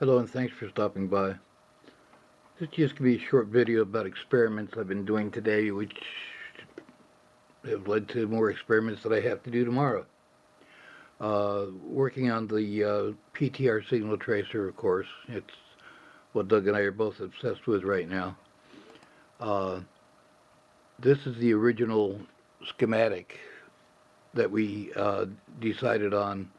Hello and thanks for stopping by. This is just going to be a short video about experiments I've been doing today, which have led to more experiments that I have to do tomorrow. Working on the PTR signal tracer, of course. It's what Doug and I are both obsessed with right now. This is the original schematic that we decided on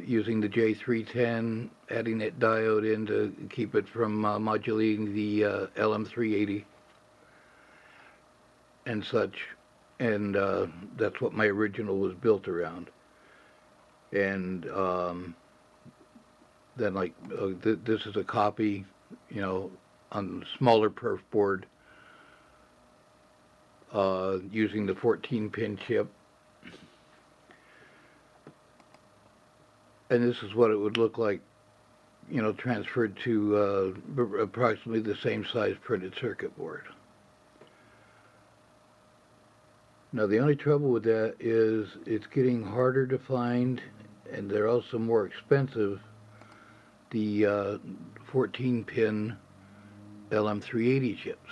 using the J310, adding that diode in to keep it from modulating the LM380 and such. And that's what my original was built around. And then, like, this is a copy, on smaller perf board using the 14-pin chip. And this is what it would look like, transferred to approximately the same size printed circuit board. Now, the only trouble with that is it's getting harder to find, and they're also more expensive, the 14-pin LM380 chips.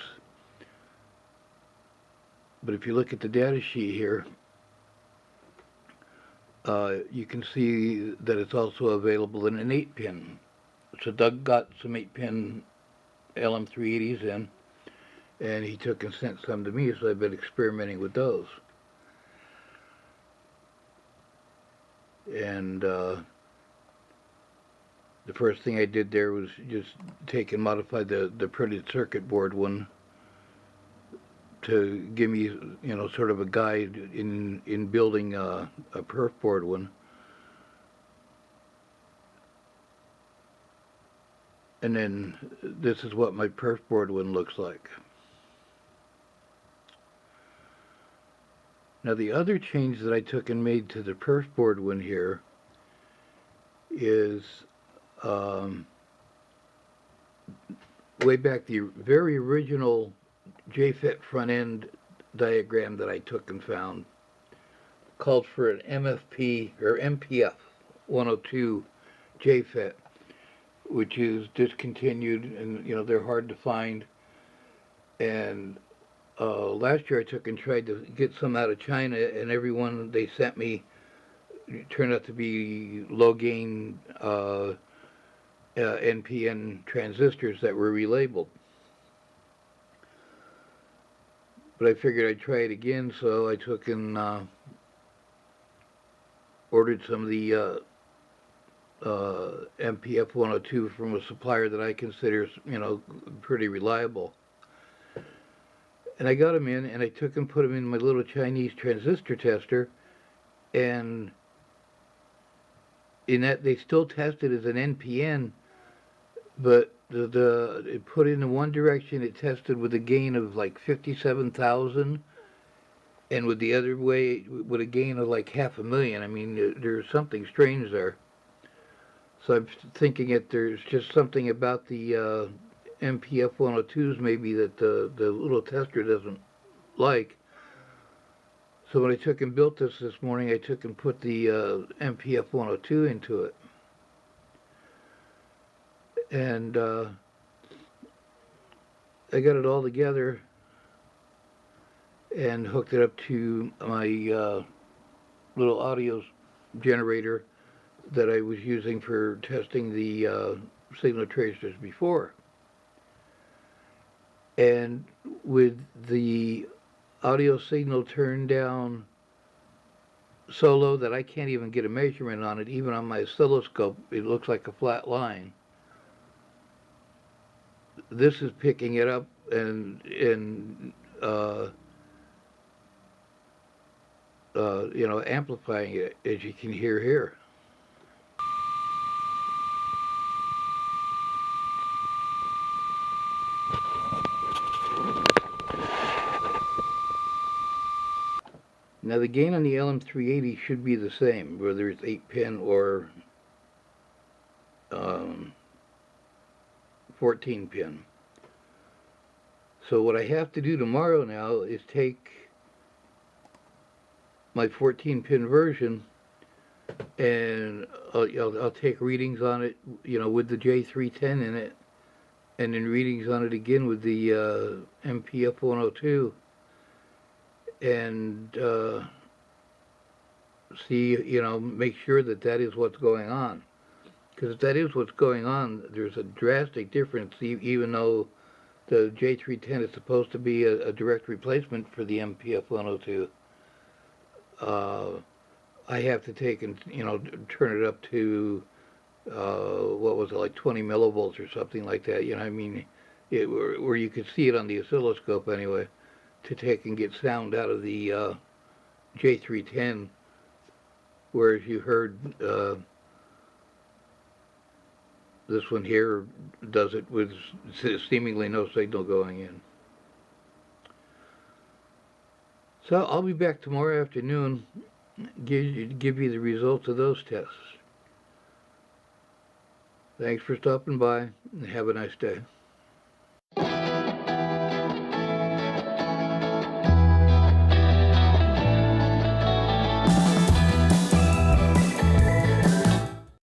But if you look at the data sheet here, you can see that it's also available in an 8-pin. So Doug got some 8-pin LM380s in, and he took and sent some to me, so I've been experimenting with those. And the first thing I did there was just take and modify the printed circuit board one to give me, sort of a guide in building a perf board one. And then this is what my perf board one looks like. Now, the other change that I took and made to the perf board one here is way back the very original Jfet front end diagram that I took and found called for an MPF102 Jfet, which is discontinued, and they're hard to find. And last year I took and tried to get some out of China, and every one they sent me turned out to be low gain NPN transistors that were relabeled. But I figured I'd try it again, so I took and ordered some of the MPF102 from a supplier that I consider, pretty reliable. And I got them in, and I took and put them in my little Chinese transistor tester, and in that they still tested as an NPN, but it put in one direction, it tested with a gain of like 57,000, and with the other way, with a gain of like 500,000. I mean, there's something strange there. So I'm thinking that there's just something about the MPF102s maybe that the little tester doesn't like. So when I took and built this morning, I took and put the MPF102 into it. And I got it all together and hooked it up to my little audio generator that I was using for testing the signal tracers before. And with the audio signal turned down so low that I can't even get a measurement on it, even on my oscilloscope, it looks like a flat line. This is picking it up and amplifying it, as you can hear here. Now the gain on the LM380 should be the same, whether it's 8-pin or 14-pin. So what I have to do tomorrow now is take my 14-pin version and I'll take readings on it, with the J310 in it, and then readings on it again with the MPF102, and see, make sure that that is what's going on. Because if that is what's going on, there's a drastic difference, even though the J310 is supposed to be a direct replacement for the MPF102. I have to take and, turn it up to, what was it, like 20 millivolts or something like that, I mean, where you could see it on the oscilloscope anyway, to take and get sound out of the J310, whereas you heard this one here does it with seemingly no signal going in. So I'll be back tomorrow afternoon, give you the results of those tests. Thanks for stopping by, and have a nice day.